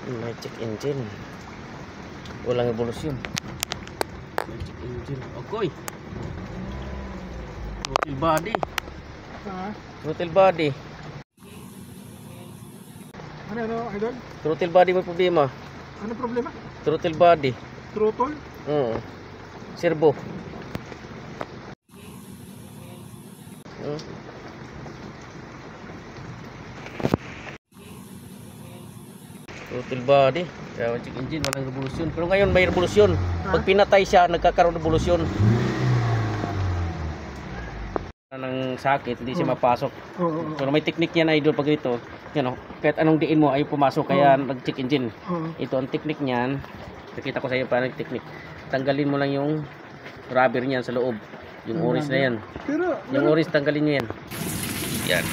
May check engine. Walang evolusyon. May check engine. Okay. Throttle body. Throttle body. Ano, idol? Throttle body may problema. Ano problema? Throttle body. Throttle? Oo. Servo. Throttle body. Kaya check engine, walang revolusyon. Pero ngayon may revolusyon. Pag pinatay siya, nagkakaroon ng revolusyon. Ng sakit, hindi siya mapasok. Pero may technique yan, idol, pag ito. Yan, kahit anong diin mo ay pumasok, kaya nag-check engine. Ito ang technique niyan. Nakita ko sa iyo paano yung technique. Tanggalin mo lang yung rubber niyan sa loob. Yung orange na yan. Yung orange, tanggalin nyo yan. Yan.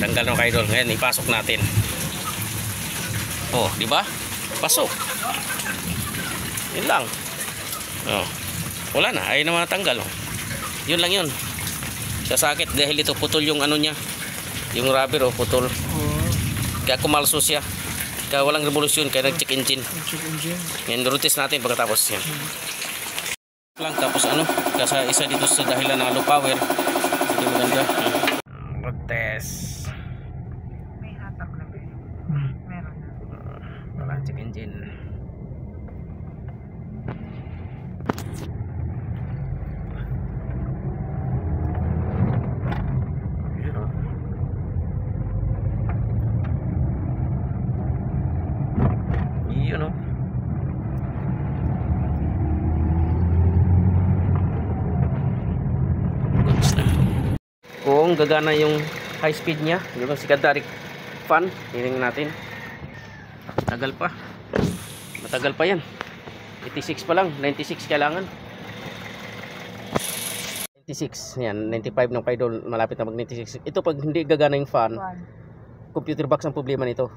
Tanggal na kayo, idol. Ngayon, ipasok natin. Oh, di ba? Pasok. Yun lang. Oh. Wala na, ay naman natanggal. Oh. Yun lang yun. Sasakit dahil ito putol yung ano niya, yung rubber, oh, putol. Kaya kumalso siya. Kaya walang revolusyon, kaya nag-check engine. Yan, rotis natin pagkatapos yan. Lang, tapos ano, kasi isa dito sa dahilan ng low power. Hindi maganda. Rotes. May hatak na ba? Meron na. Wala, check engine. Yun, oh. Kung gagana yung high speed niya, yung secondary fan, hiling natin. Tagal pa. Matagal pa yan. 86 pa lang, 96 kailangan. 96, yan, 95 ng idol, malapit na mag 96. Ito pag hindi gagana yung fan, computer box ang problema nito.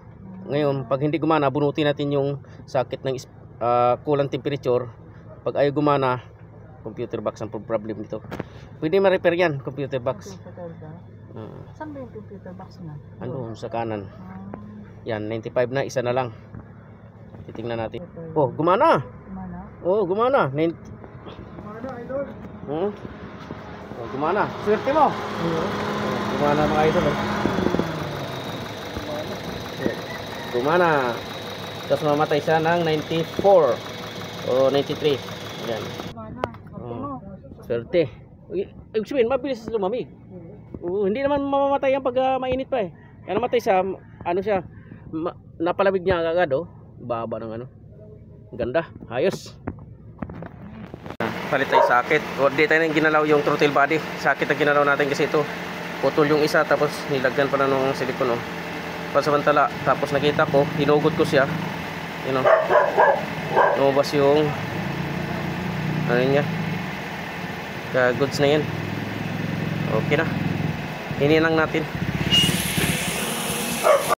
Ngayon, pag hindi gumana, bunutin natin yung sakit ng coolant temperature. Pag ayaw gumana, computer box ang problem nito. Pwede ma-repair yan, computer box. Saan ba yung computer box na? Ano, sa kanan. Yan, 95 na, isa na lang. Titingnan natin. Oh, gumana. Oh, gumana. Gumana, idol. Oh, gumana. Swerte mo. Gumana mga idol. Gumana. Tapos mamatay siya ng 94 o 93. Yan. Swerte. Ibig sabihin, mabilis lumamig. Hindi naman mamamatay yan pag mainit pa eh. Kaya namatay siya, ano siya, napalamig niya agad, oh. Baba ng ano. Ganda, ayos. Palit tayo sakit. O di tayo nang ginalaw yung throttle body. Sakit na ginalaw natin kasi ito. Putol yung isa tapos nilagyan pa na ng silikon, oh. Pansamantala, tapos nakita ko, hinugot ko siya. You know. Lumabas yung ano niya. Kaya goods na yan. Okay na. Hininang natin.